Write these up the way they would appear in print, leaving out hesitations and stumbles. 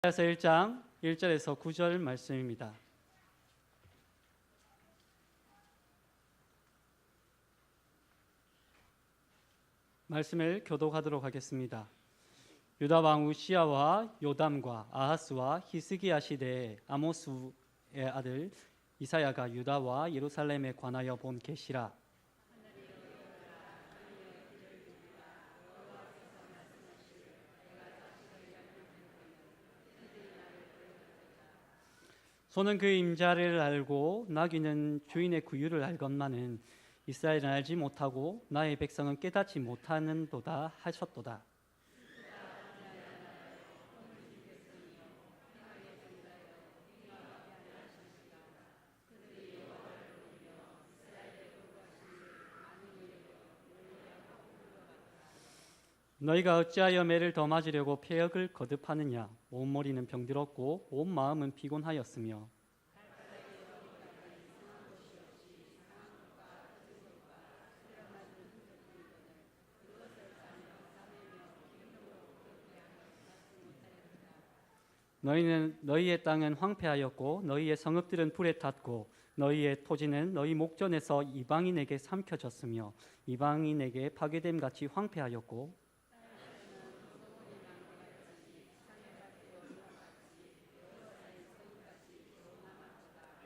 이사야서 1장 1절에서 9절 말씀입니다. 말씀을 교독하도록 하겠습니다. 유다 왕 우시야와 요담과 아하스와 히스기야 시대에 아모스의 아들 이사야가 유다와 예루살렘에 관하여 본 계시라. 소는 그 임자를 알고 나귀는 주인의 구유를 알건만은 이스라엘은 알지 못하고 나의 백성은 깨닫지 못하는도다 하셨도다. 너희가 어찌하여 매를 더 맞으려고 폐역을 거듭하느냐. 온 머리는 병들었고 온 마음은 피곤하였으며 너희의 땅은 황폐하였고 너희의 성읍들은 불에 탔고 너희의 토지는 너희 목전에서 이방인에게 삼켜졌으며 이방인에게 파괴됨 같이 황폐하였고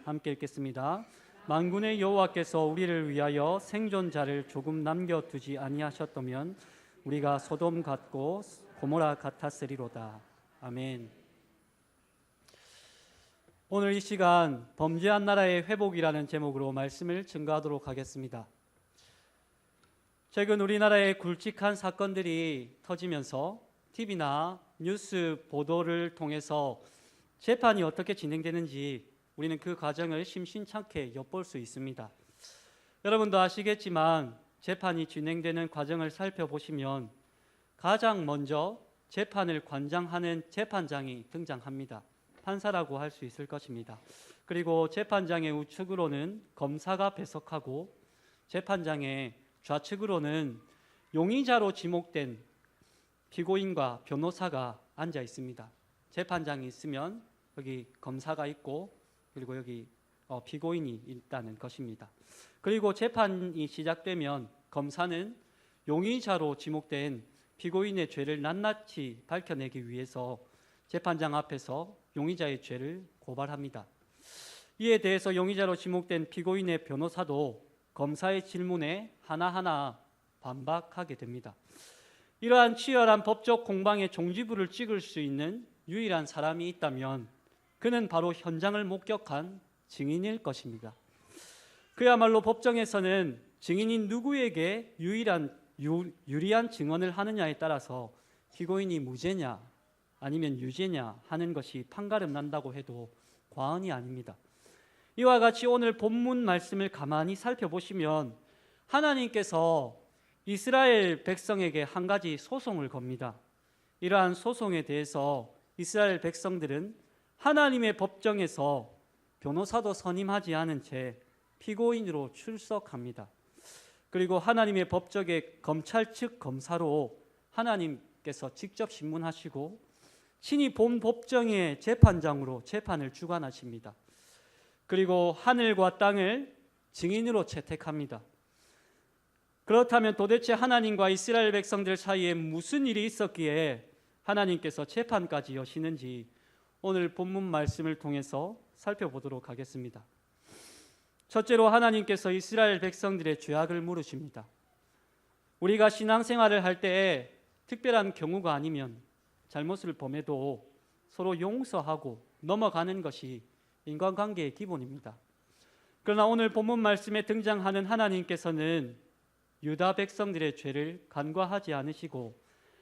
함께 읽겠습니다. 만군의 여호와께서 우리를 위하여 생존자를 조금 남겨두지 아니하셨다면 우리가 소돔 같고 고모라 같았으리로다. 아멘. 오늘 이 시간 범죄한 나라의 회복이라는 제목으로 말씀을 증거하도록 하겠습니다. 최근 우리나라의 굵직한 사건들이 터지면서 TV나 뉴스 보도를 통해서 재판이 어떻게 진행되는지 우리는 그 과정을 심심찮게 엿볼 수 있습니다. 여러분도 아시겠지만 재판이 진행되는 과정을 살펴보시면 가장 먼저 재판을 관장하는 재판장이 등장합니다. 판사라고 할 수 있을 것입니다. 그리고 재판장의 우측으로는 검사가 배석하고 재판장의 좌측으로는 용의자로 지목된 피고인과 변호사가 앉아 있습니다. 재판장이 있으면 여기 검사가 있고 그리고 여기 피고인이 있다는 것입니다. 그리고 재판이 시작되면 검사는 용의자로 지목된 피고인의 죄를 낱낱이 밝혀내기 위해서 재판장 앞에서 용의자의 죄를 고발합니다. 이에 대해서 용의자로 지목된 피고인의 변호사도 검사의 질문에 하나하나 반박하게 됩니다. 이러한 치열한 법적 공방의 종지부를 찍을 수 있는 유일한 사람이 있다면 그는 바로 현장을 목격한 증인일 것입니다. 그야말로 법정에서는 증인이 누구에게 유리한 증언을 하느냐에 따라서 피고인이 무죄냐 아니면 유죄냐 하는 것이 판가름 난다고 해도 과언이 아닙니다. 이와 같이 오늘 본문 말씀을 가만히 살펴보시면 하나님께서 이스라엘 백성에게 한 가지 소송을 겁니다. 이러한 소송에 대해서 이스라엘 백성들은 하나님의 법정에서 변호사도 선임하지 않은 채 피고인으로 출석합니다. 그리고 하나님의 법정의 검찰 측 검사로 하나님께서 직접 신문하시고 친히 본 법정의 재판장으로 재판을 주관하십니다. 그리고 하늘과 땅을 증인으로 채택합니다. 그렇다면 도대체 하나님과 이스라엘 백성들 사이에 무슨 일이 있었기에 하나님께서 재판까지 여시는지 오늘 본문 말씀을 통해서 살펴보도록 하겠습니다. 첫째로 하나님께서 이스라엘 백성들의 죄악을 물으십니다. 우리가 신앙생활을 할 때에 특별한 경우가 아니면 잘못을 범해도 서로 용서하고 넘어가는 것이 인간관계의 기본입니다. 그러나 오늘 본문 말씀에 등장하는 하나님께서는 유다 백성들의 죄를 간과하지 않으시고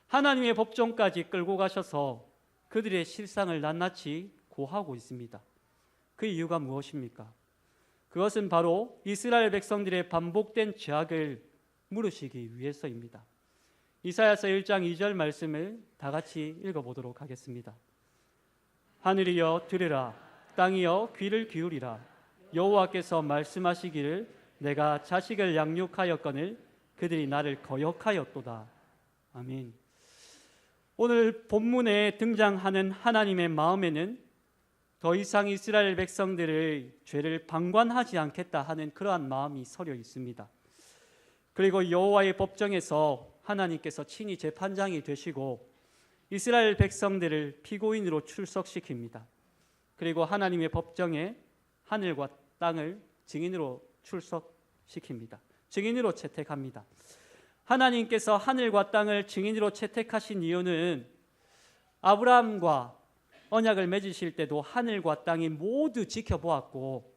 하나님의 법정까지 끌고 가셔서 그들의 실상을 낱낱이 고하고 있습니다. 그 이유가 무엇입니까? 그것은 바로 이스라엘 백성들의 반복된 죄악을 물으시기 위해서입니다. 이사야서 1장 2절 말씀을 다 같이 읽어보도록 하겠습니다. 하늘이여 들으라, 땅이여 귀를 기울이라. 여호와께서 말씀하시기를 내가 자식을 양육하였거늘 그들이 나를 거역하였도다. 아멘. 오늘 본문에 등장하는 하나님의 마음에는 더 이상 이스라엘 백성들의 죄를 방관하지 않겠다 하는 그러한 마음이 서려 있습니다. 그리고 여호와의 법정에서 하나님께서 친히 재판장이 되시고 이스라엘 백성들을 피고인으로 출석시킵니다. 그리고 하나님의 법정에 하늘과 땅을 증인으로 출석시킵니다. 증인으로 채택합니다. 하나님께서 하늘과 땅을 증인으로 채택하신 이유는 아브라함과 언약을 맺으실 때도 하늘과 땅이 모두 지켜보았고,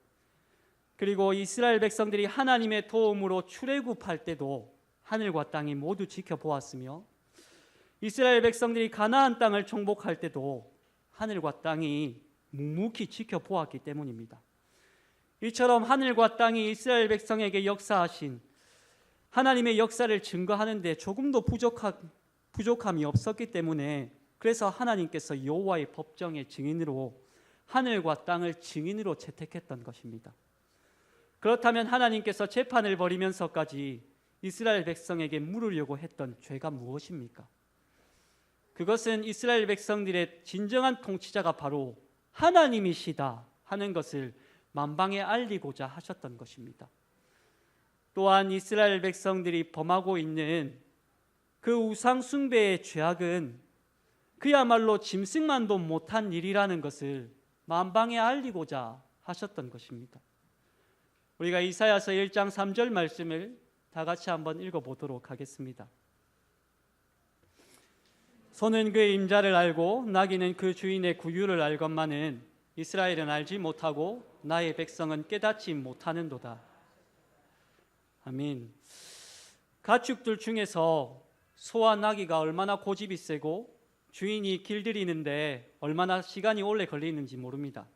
그리고 이스라엘 백성들이 하나님의 도움으로 출애굽할 때도 하늘과 땅이 모두 지켜보았으며, 이스라엘 백성들이 가나안 땅을 정복할 때도 하늘과 땅이 묵묵히 지켜보았기 때문입니다. 이처럼 하늘과 땅이 이스라엘 백성에게 역사하신 하나님의 역사를 증거하는 데 조금도 부족함이 없었기 때문에, 그래서 하나님께서 여호와의 법정의 증인으로 하늘과 땅을 증인으로 채택했던 것입니다. 그렇다면 하나님께서 재판을 벌이면서까지 이스라엘 백성에게 물으려고 했던 죄가 무엇입니까? 그것은 이스라엘 백성들의 진정한 통치자가 바로 하나님이시다 하는 것을 만방에 알리고자 하셨던 것입니다. 또한 이스라엘 백성들이 범하고 있는 그 우상 숭배의 죄악은 그야말로 짐승만도 못한 일이라는 것을 만방에 알리고자 하셨던 것입니다. 우리가 이사야서 1장 3절 말씀을 다 같이 한번 읽어보도록 하겠습니다. 소는 그의 임자를 알고 나귀는 그 주인의 구유를 알건만은 이스라엘은 알지 못하고 나의 백성은 깨닫지 못하는도다. 아멘. 가축들 중에서 소와 나귀가 얼마나 고집이 세고 주인이 길들이는데 얼마나 시간이 오래 걸리는지 모릅니다.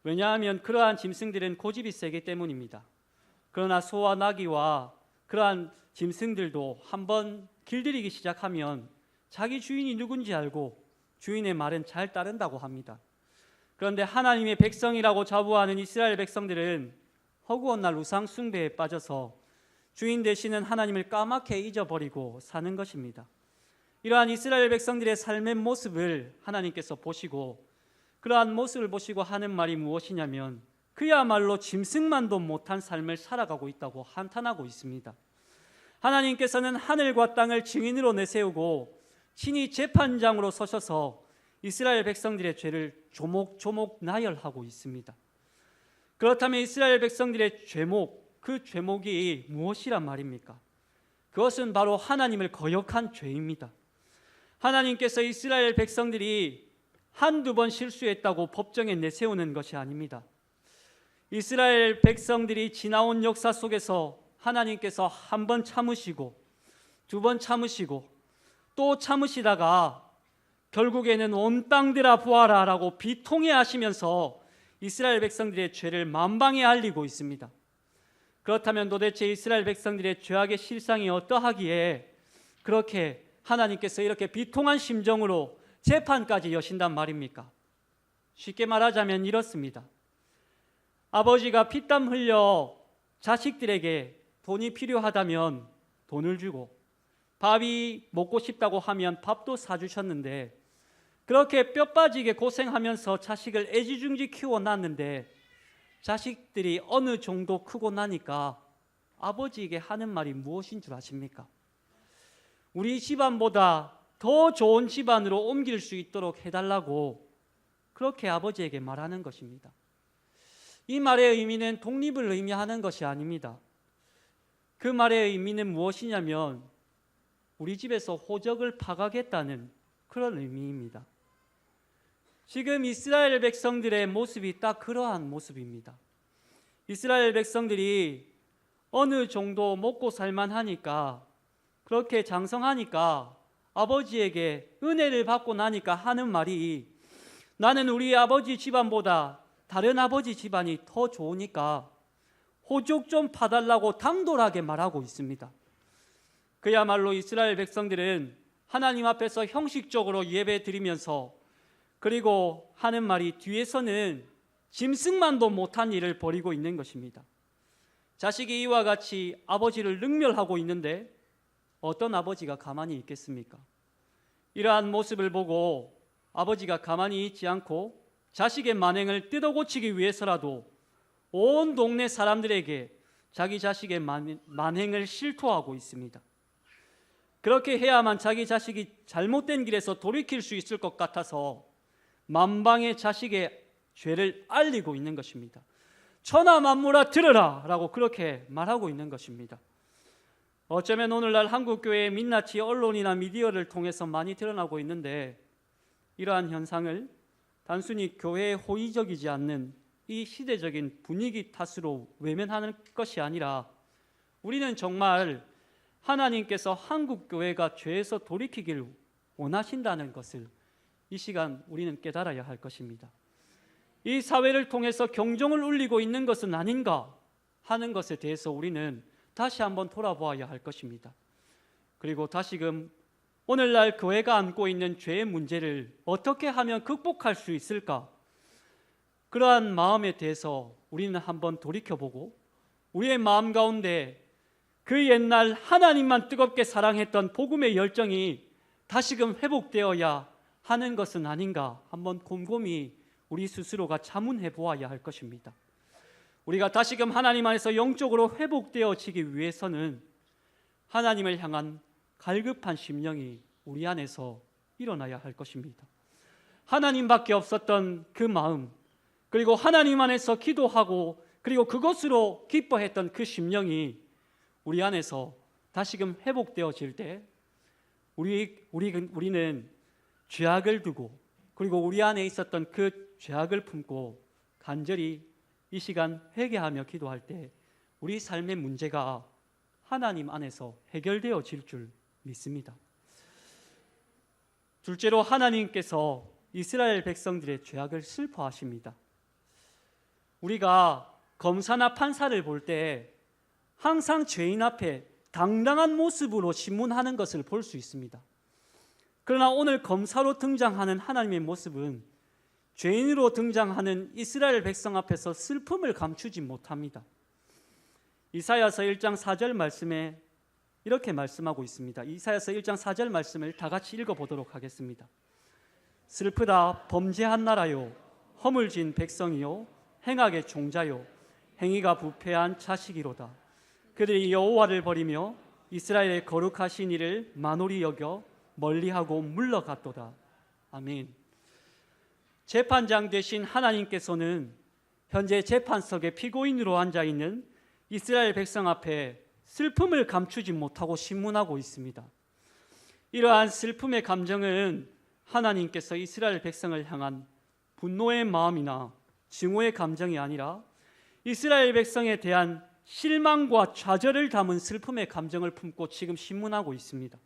왜냐하면 그러한 짐승들은 고집이 세기 때문입니다. 그러나 소와 나귀와 그러한 짐승들도 한번 길들이기 시작하면 자기 주인이 누군지 알고 주인의 말은 잘 따른다고 합니다. 그런데 하나님의 백성이라고 자부하는 이스라엘 백성들은 허구한 날 우상 숭배에 빠져서 주인 되시는 하나님을 까맣게 잊어버리고 사는 것입니다. 이러한 이스라엘 백성들의 삶의 모습을 하나님께서 보시고, 그러한 모습을 보시고 하는 말이 무엇이냐면 그야말로 짐승만도 못한 삶을 살아가고 있다고 한탄하고 있습니다. 하나님께서는 하늘과 땅을 증인으로 내세우고 친히 재판장으로 서셔서 이스라엘 백성들의 죄를 조목조목 나열하고 있습니다. 그렇다면 이스라엘 백성들의 죄목, 그 죄목이 무엇이란 말입니까? 그것은 바로 하나님을 거역한 죄입니다. 하나님께서 이스라엘 백성들이 한두 번 실수했다고 법정에 내세우는 것이 아닙니다. 이스라엘 백성들이 지나온 역사 속에서 하나님께서 한 번 참으시고 두 번 참으시고 또 참으시다가 결국에는 온 땅들아 보아라 라고 비통해 하시면서 이스라엘 백성들의 죄를 만방에 알리고 있습니다. 그렇다면 도대체 이스라엘 백성들의 죄악의 실상이 어떠하기에 그렇게 하나님께서 이렇게 비통한 심정으로 재판까지 여신단 말입니까? 쉽게 말하자면 이렇습니다. 아버지가 피땀 흘려 자식들에게 돈이 필요하다면 돈을 주고 밥이 먹고 싶다고 하면 밥도 사주셨는데, 그렇게 뼈 빠지게 고생하면서 자식을 애지중지 키워놨는데 자식들이 어느 정도 크고 나니까 아버지에게 하는 말이 무엇인 줄 아십니까? 우리 집안보다 더 좋은 집안으로 옮길 수 있도록 해달라고 그렇게 아버지에게 말하는 것입니다. 이 말의 의미는 독립을 의미하는 것이 아닙니다. 그 말의 의미는 무엇이냐면 우리 집에서 호적을 파가겠다는 그런 의미입니다. 지금 이스라엘 백성들의 모습이 딱 그러한 모습입니다. 이스라엘 백성들이 어느 정도 먹고 살만하니까, 그렇게 장성하니까 아버지에게 은혜를 받고 나니까 하는 말이, 나는 우리 아버지 집안보다 다른 아버지 집안이 더 좋으니까 호적 좀 파달라고 당돌하게 말하고 있습니다. 그야말로 이스라엘 백성들은 하나님 앞에서 형식적으로 예배 드리면서, 그리고 하는 말이 뒤에서는 짐승만도 못한 일을 벌이고 있는 것입니다. 자식이 이와 같이 아버지를 능멸하고 있는데 어떤 아버지가 가만히 있겠습니까? 이러한 모습을 보고 아버지가 가만히 있지 않고 자식의 만행을 뜯어고치기 위해서라도 온 동네 사람들에게 자기 자식의 만행을 실토하고 있습니다. 그렇게 해야만 자기 자식이 잘못된 길에서 돌이킬 수 있을 것 같아서 만방의 자식의 죄를 알리고 있는 것입니다. 천하 만물아 들으라 라고 그렇게 말하고 있는 것입니다. 어쩌면 오늘날 한국교회의 민낯이 언론이나 미디어를 통해서 많이 드러나고 있는데, 이러한 현상을 단순히 교회에 호의적이지 않는 이 시대적인 분위기 탓으로 외면하는 것이 아니라, 우리는 정말 하나님께서 한국교회가 죄에서 돌이키길 원하신다는 것을 이 시간 우리는 깨달아야 할 것입니다. 이 사회를 통해서 경종을 울리고 있는 것은 아닌가 하는 것에 대해서 우리는 다시 한번 돌아보아야 할 것입니다. 그리고 다시금 오늘날 교회가 안고 있는 죄의 문제를 어떻게 하면 극복할 수 있을까? 그러한 마음에 대해서 우리는 한번 돌이켜보고, 우리의 마음 가운데 그 옛날 하나님만 뜨겁게 사랑했던 복음의 열정이 다시금 회복되어야 하는 것은 아닌가 한번 곰곰이 우리 스스로가 자문해 보아야 할 것입니다. 우리가 다시금 하나님 안에서 영적으로 회복되어지기 위해서는 하나님을 향한 갈급한 심령이 우리 안에서 일어나야 할 것입니다. 하나님밖에 없었던 그 마음, 그리고 하나님 안에서 기도하고 그리고 그것으로 기뻐했던 그 심령이 우리 안에서 다시금 회복되어질 때 우리는 죄악을 두고, 그리고 우리 안에 있었던 그 죄악을 품고 간절히 이 시간 회개하며 기도할 때 우리 삶의 문제가 하나님 안에서 해결되어질 줄 믿습니다. 둘째로, 하나님께서 이스라엘 백성들의 죄악을 슬퍼하십니다. 우리가 검사나 판사를 볼 때 항상 죄인 앞에 당당한 모습으로 신문하는 것을 볼 수 있습니다. 그러나 오늘 검사로 등장하는 하나님의 모습은 죄인으로 등장하는 이스라엘 백성 앞에서 슬픔을 감추지 못합니다. 이사야서 1장 4절 말씀에 이렇게 말씀하고 있습니다. 이사야서 1장 4절 말씀을 다 같이 읽어보도록 하겠습니다. 슬프다 범죄한 나라요, 허물진 백성이요, 행악의 종자요, 행위가 부패한 자식이로다. 그들이 여호와를 버리며 이스라엘의 거룩하신 이를 만홀히 여겨 멀리하고 물러갔도다. 아멘. 재판장 되신 하나님께서는 현재 재판석에 피고인으로 앉아있는 이스라엘 백성 앞에 슬픔을 감추지 못하고 신문하고 있습니다. 이러한 슬픔의 감정은 하나님께서 이스라엘 백성을 향한 분노의 마음이나 증오의 감정이 아니라 이스라엘 백성에 대한 실망과 좌절을 담은 슬픔의 감정을 품고 지금 신문하고 있습니다.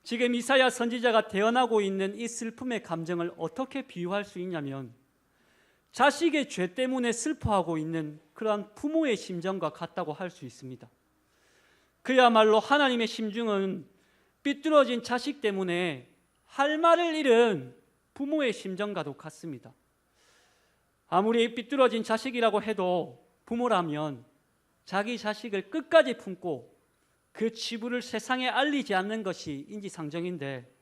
지금 이사야 선지자가 대언하고 있는 이 슬픔의 감정을 어떻게 비유할 수 있냐면, 자식의 죄 때문에 슬퍼하고 있는 그러한 부모의 심정과 같다고 할 수 있습니다. 그야말로 하나님의 심중은 삐뚤어진 자식 때문에 할 말을 잃은 부모의 심정과도 같습니다. 아무리 삐뚤어진 자식이라고 해도 부모라면 자기 자식을 끝까지 품고 그 치부를 세상에 알리지 않는 것이 인지상정인데,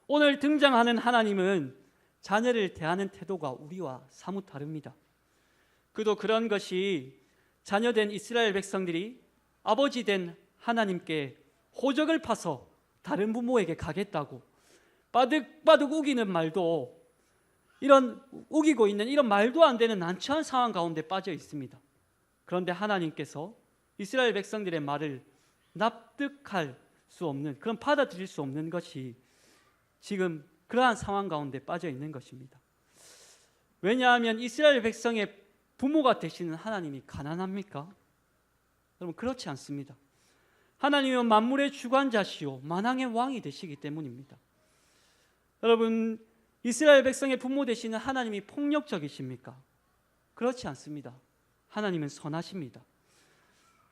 오늘 등장하는 하나님은 자녀를 대하는 태도가 우리와 사뭇 다릅니다. 그도 그런 것이 자녀된 이스라엘 백성들이 아버지 된 하나님께 호적을 파서 다른 부모에게 가겠다고 바득바득 우기는 말도, 이런 우기고 있는 이런 말도 안 되는 난처한 상황 가운데 빠져 있습니다. 그런데 하나님께서 이스라엘 백성들의 말을 납득할 수 없는, 그런 받아들일 수 없는 것이 지금 그러한 상황 가운데 빠져 있는 것입니다. 왜냐하면 이스라엘 백성의 부모가 되시는 하나님이 가난합니까? 여러분, 그렇지 않습니다. 하나님은 만물의 주관자시요 만왕의 왕이 되시기 때문입니다. 여러분, 이스라엘 백성의 부모 되시는 하나님이 폭력적이십니까? 그렇지 않습니다. 하나님은 선하십니다.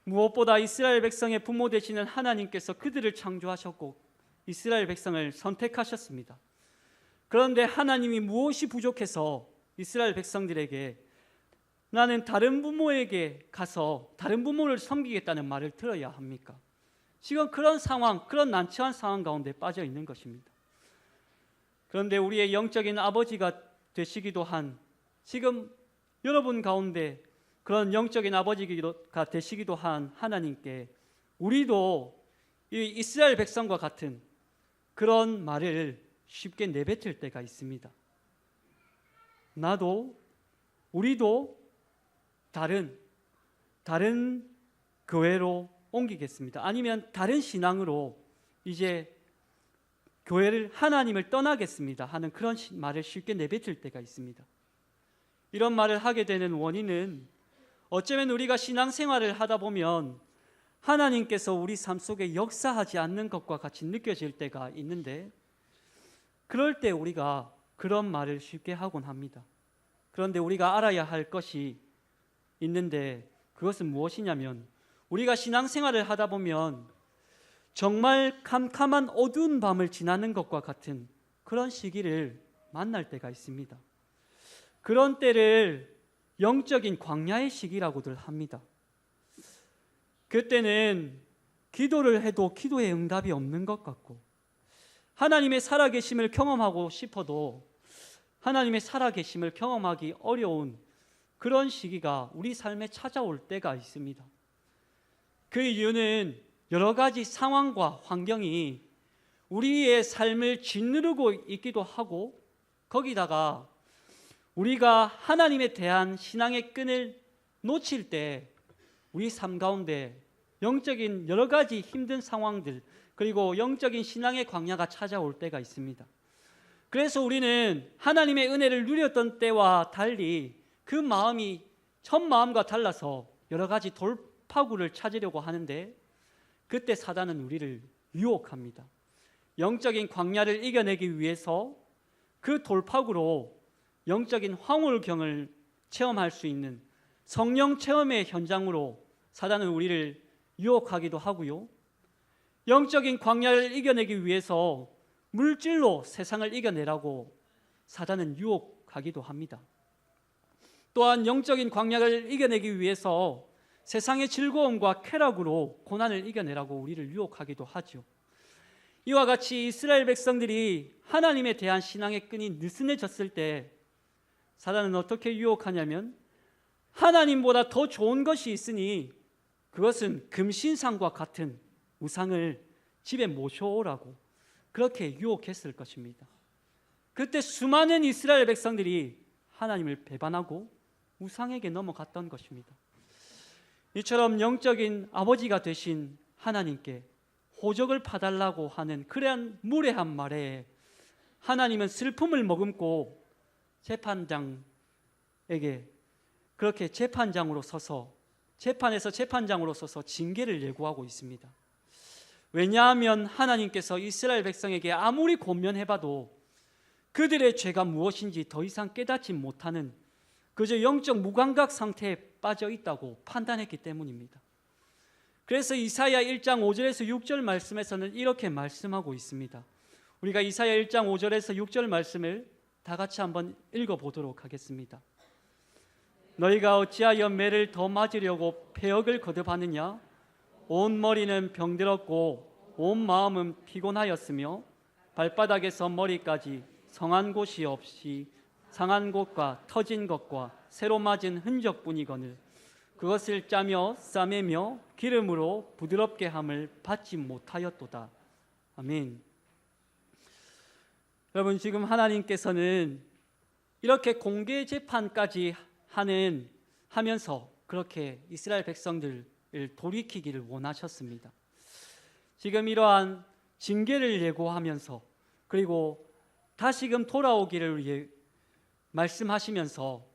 무엇보다 이스라엘 백성의 부모 되시는 하나님께서 그들을 창조하셨고 이스라엘 백성을 선택하셨습니다. 그런데 하나님이 무엇이 부족해서 이스라엘 백성들에게 나는 다른 부모에게 가서 다른 부모를 섬기겠다는 말을 들어야 합니까? 지금 그런 상황, 그런 난처한 상황 가운데 빠져 있는 것입니다. 그런데 우리의 영적인 아버지가 되시기도 한, 지금 여러분 가운데 그런 영적인 아버지가 되시기도 한 하나님께 우리도 이 이스라엘 백성과 같은 그런 말을 쉽게 내뱉을 때가 있습니다. 우리도 다른 교회로 옮기겠습니다. 아니면 다른 신앙으로 이제 교회를, 하나님을 떠나겠습니다 하는 그런 말을 쉽게 내뱉을 때가 있습니다. 이런 말을 하게 되는 원인은 어쩌면 우리가 신앙생활을 하다 보면 하나님께서 우리 삶 속에 역사하지 않는 것과 같이 느껴질 때가 있는데, 그럴 때 우리가 그런 말을 쉽게 하곤 합니다. 그런데 우리가 알아야 할 것이 있는데, 그것은 무엇이냐면, 우리가 신앙생활을 하다 보면 정말 캄캄한 어두운 밤을 지나는 것과 같은 그런 시기를 만날 때가 있습니다. 그런 때를 영적인 광야의 시기라고들 합니다. 그때는 기도를 해도 기도에 응답이 없는 것 같고, 하나님의 살아계심을 경험하고 싶어도 하나님의 살아계심을 경험하기 어려운 그런 시기가 우리 삶에 찾아올 때가 있습니다. 그 이유는 여러 가지 상황과 환경이 우리의 삶을 짓누르고 있기도 하고, 거기다가 우리가 하나님에 대한 신앙의 끈을 놓칠 때 우리 삶 가운데 영적인 여러 가지 힘든 상황들, 그리고 영적인 신앙의 광야가 찾아올 때가 있습니다. 그래서 우리는 하나님의 은혜를 누렸던 때와 달리 그 마음이 첫 마음과 달라서 여러 가지 돌파구를 찾으려고 하는데, 그때 사단은 우리를 유혹합니다. 영적인 광야를 이겨내기 위해서 그 돌파구로 영적인 황홀경을 체험할 수 있는 성령 체험의 현장으로 사단은 우리를 유혹하기도 하고요, 영적인 광야를 이겨내기 위해서 물질로 세상을 이겨내라고 사단은 유혹하기도 합니다. 또한 영적인 광야를 이겨내기 위해서 세상의 즐거움과 쾌락으로 고난을 이겨내라고 우리를 유혹하기도 하죠. 이와 같이 이스라엘 백성들이 하나님에 대한 신앙의 끈이 느슨해졌을 때 사단은 어떻게 유혹하냐면, 하나님보다 더 좋은 것이 있으니 그것은 금신상과 같은 우상을 집에 모셔오라고 그렇게 유혹했을 것입니다. 그때 수많은 이스라엘 백성들이 하나님을 배반하고 우상에게 넘어갔던 것입니다. 이처럼 영적인 아버지가 되신 하나님께 호적을 파달라고 하는 그러한 무례한 말에 하나님은 슬픔을 머금고 재판장에게 그렇게 재판장으로 서서 징계를 예고하고 있습니다. 왜냐하면 하나님께서 이스라엘 백성에게 아무리 권면해봐도 그들의 죄가 무엇인지 더 이상 깨닫지 못하는 그저 영적 무감각 상태에 빠져 있다고 판단했기 때문입니다. 그래서 이사야 1장 5절에서 6절 말씀에서는 이렇게 말씀하고 있습니다. 우리가 이사야 1장 5절에서 6절 말씀을 다 같이 한번 읽어보도록 하겠습니다. 너희가 어찌하여 매를 더 맞으려고 폐역을 거듭하느냐? 온 머리는 병들었고 온 마음은 피곤하였으며 발바닥에서 머리까지 성한 곳이 없이 상한 곳과 터진 것과 새로 맞은 흔적뿐이거늘 그것을 짜며 싸매며 기름으로 부드럽게 함을 받지 못하였도다. 아멘. 여러분, 지금 하나님께서는 이렇게 공개 재판까지 하면서 그렇게 이스라엘 백성들을 돌이키기를 원하셨습니다. 지금 이러한 징계를 예고하면서, 그리고 다시금 돌아오기를 말씀하시면서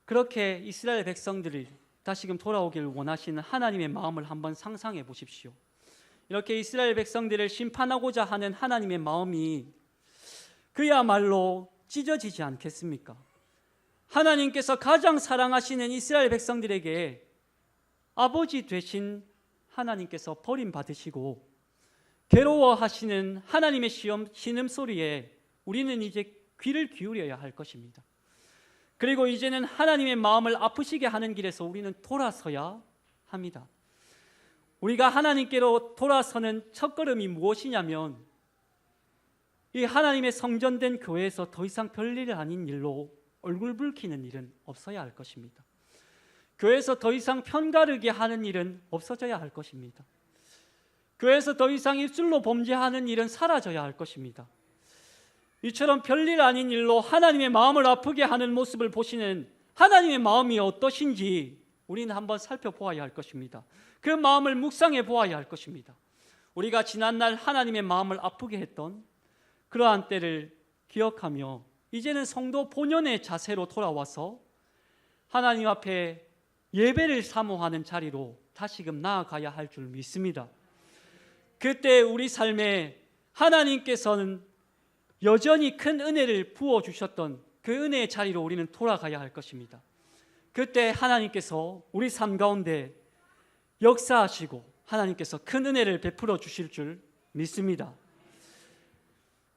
그렇게 이스라엘 백성들이 다시금 돌아오기를 원하시는 하나님의 마음을 한번 상상해 보십시오. 이렇게 이스라엘 백성들을 심판하고자 하는 하나님의 마음이 그야말로 찢어지지 않겠습니까? 하나님께서 가장 사랑하시는 이스라엘 백성들에게 아버지 되신 하나님께서 버림받으시고 괴로워하시는 하나님의 신음소리에 우리는 이제 귀를 기울여야 할 것입니다. 그리고 이제는 하나님의 마음을 아프시게 하는 길에서 우리는 돌아서야 합니다. 우리가 하나님께로 돌아서는 첫걸음이 무엇이냐면 이 하나님의 성전된 교회에서 더 이상 별일 아닌 일로 얼굴 붉히는 일은 없어야 할 것입니다. 교회에서 더 이상 편가르게 하는 일은 없어져야 할 것입니다. 교회에서 더 이상 입술로 범죄하는 일은 사라져야 할 것입니다. 이처럼 별일 아닌 일로 하나님의 마음을 아프게 하는 모습을 보시는 하나님의 마음이 어떠신지 우리는 한번 살펴보아야 할 것입니다. 그 마음을 묵상해 보아야 할 것입니다. 우리가 지난날 하나님의 마음을 아프게 했던 그러한 때를 기억하며 이제는 성도 본연의 자세로 돌아와서 하나님 앞에 예배를 사모하는 자리로 다시금 나아가야 할 줄 믿습니다. 그때 우리 삶에 하나님께서는 여전히 큰 은혜를 부어주셨던 그 은혜의 자리로 우리는 돌아가야 할 것입니다. 그때 하나님께서 우리 삶 가운데 역사하시고 하나님께서 큰 은혜를 베풀어 주실 줄 믿습니다.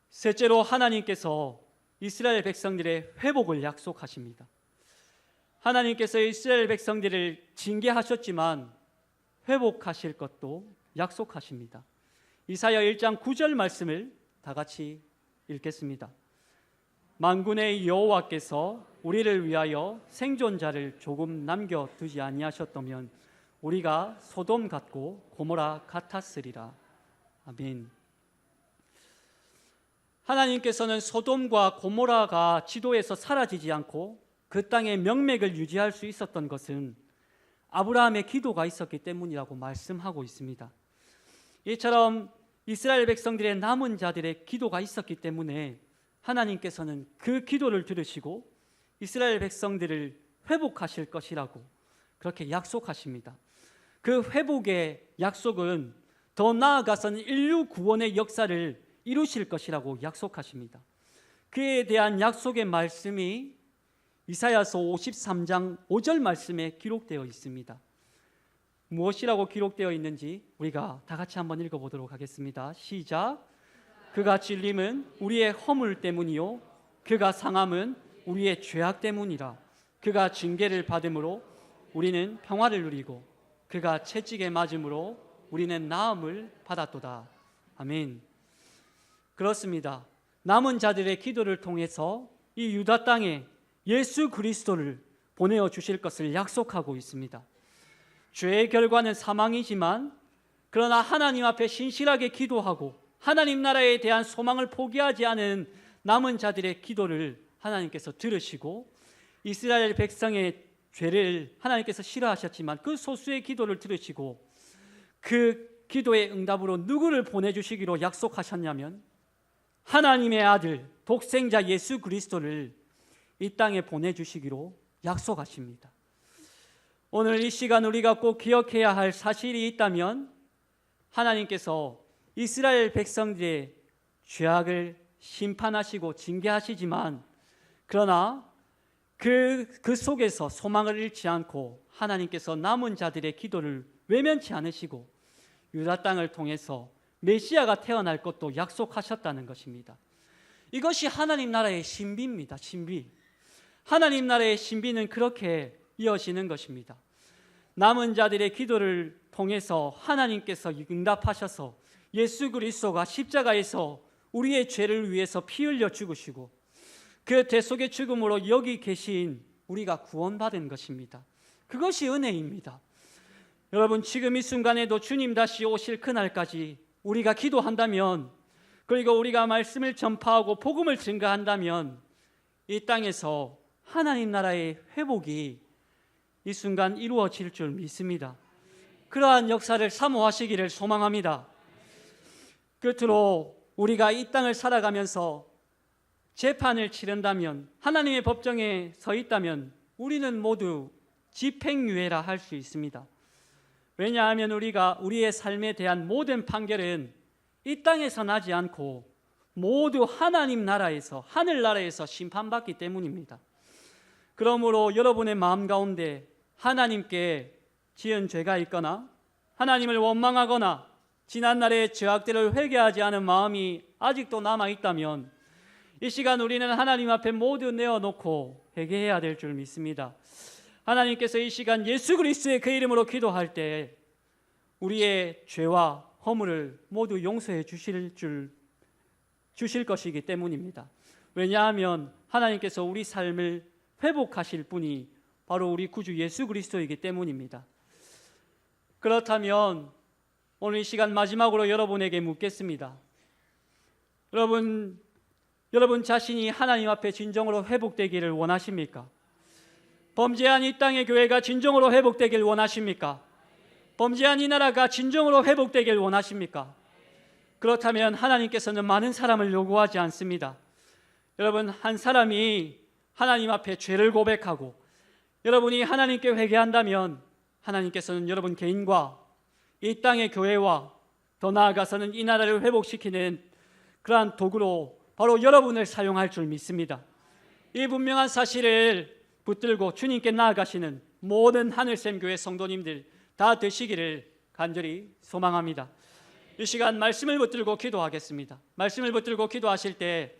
셋째로 하나님께서 이스라엘 백성들의 회복을 약속하십니다. 하나님께서 이스라엘 백성들을 징계하셨지만 회복하실 것도 약속하십니다. 이사야 1장 9절 말씀을 다 같이 읽겠습니다. 만군의 여호와께서 우리를 위하여 생존자를 조금 남겨두지 아니하셨다면 우리가 소돔 같고 고모라 같았으리라. 아멘. 하나님께서는 소돔과 고모라가 지도에서 사라지지 않고 그 땅의 명맥을 유지할 수 있었던 것은 아브라함의 기도가 있었기 때문이라고 말씀하고 있습니다. 이처럼 이스라엘 백성들의 남은 자들의 기도가 있었기 때문에 하나님께서는 그 기도를 들으시고 이스라엘 백성들을 회복하실 것이라고 그렇게 약속하십니다. 그 회복의 약속은 더 나아가서는 인류 구원의 역사를 이루실 것이라고 약속하십니다. 그에 대한 약속의 말씀이 이사야서 53장 5절 말씀에 기록되어 있습니다. 무엇이라고 기록되어 있는지 우리가 다 같이 한번 읽어보도록 하겠습니다. 시작. 그가 찔림은 우리의 허물 때문이요 그가 상함은 우리의 죄악 때문이라. 그가 징계를 받음으로 우리는 평화를 누리고 그가 채찍에 맞음으로 우리는 나음을 받았도다. 아멘. 그렇습니다. 남은 자들의 기도를 통해서 이 유다 땅에 예수 그리스도를 보내어 주실 것을 약속하고 있습니다. 죄의 결과는 사망이지만 그러나 하나님 앞에 신실하게 기도하고 하나님 나라에 대한 소망을 포기하지 않은 남은 자들의 기도를 하나님께서 들으시고 이스라엘 백성의 죄를 하나님께서 싫어하셨지만 그 소수의 기도를 들으시고 그 기도의 응답으로 누구를 보내주시기로 약속하셨냐면 하나님의 아들 독생자 예수 그리스도를 이 땅에 보내주시기로 약속하십니다. 오늘 이 시간 우리가 꼭 기억해야 할 사실이 있다면 하나님께서 이스라엘 백성들의 죄악을 심판하시고 징계하시지만 그러나 그 속에서 소망을 잃지 않고 하나님께서 남은 자들의 기도를 외면치 않으시고 유다 땅을 통해서 메시아가 태어날 것도 약속하셨다는 것입니다. 이것이 하나님 나라의 신비입니다. 신비. 하나님 나라의 신비는 그렇게 이어지는 것입니다. 남은 자들의 기도를 통해서 하나님께서 응답하셔서 예수 그리스도가 십자가에서 우리의 죄를 위해서 피 흘려 죽으시고 그 대속의 죽음으로 여기 계신 우리가 구원받은 것입니다. 그것이 은혜입니다. 여러분, 지금 이 순간에도 주님 다시 오실 그날까지 우리가 기도한다면, 그리고 우리가 말씀을 전파하고 복음을 증거한다면 이 땅에서 하나님 나라의 회복이 이 순간 이루어질 줄 믿습니다. 그러한 역사를 사모하시기를 소망합니다. 끝으로 우리가 이 땅을 살아가면서 재판을 치른다면, 하나님의 법정에 서 있다면 우리는 모두 집행유예라 할 수 있습니다. 왜냐하면 우리가 우리의 삶에 대한 모든 판결은 이 땅에서 나지 않고 모두 하나님 나라에서, 하늘나라에서 심판받기 때문입니다. 그러므로 여러분의 마음 가운데 하나님께 지은 죄가 있거나 하나님을 원망하거나 지난날의 죄악들을 회개하지 않은 마음이 아직도 남아있다면 이 시간 우리는 하나님 앞에 모두 내어놓고 회개해야 될 줄 믿습니다. 하나님께서 이 시간 예수 그리스도의 그 이름으로 기도할 때 우리의 죄와 허물을 모두 용서해 주실 줄 주실 것이기 때문입니다. 왜냐하면 하나님께서 우리 삶을 회복하실 분이 바로 우리 구주 예수 그리스도이기 때문입니다. 그렇다면 오늘 이 시간 마지막으로 여러분에게 묻겠습니다. 여러분 자신이 하나님 앞에 진정으로 회복되기를 원하십니까? 범죄한 이 땅의 교회가 진정으로 회복되길 원하십니까? 범죄한 이 나라가 진정으로 회복되길 원하십니까? 그렇다면 하나님께서는 많은 사람을 요구하지 않습니다. 여러분, 한 사람이 하나님 앞에 죄를 고백하고 여러분이 하나님께 회개한다면 하나님께서는 여러분 개인과 이 땅의 교회와 더 나아가서는 이 나라를 회복시키는 그러한 도구로 바로 여러분을 사용할 줄 믿습니다. 이 분명한 사실을 붙들고 주님께 나아가시는 모든 하늘샘 교회 성도님들 다 되시기를 간절히 소망합니다. 이 시간 말씀을 붙들고 기도하겠습니다. 말씀을 붙들고 기도하실 때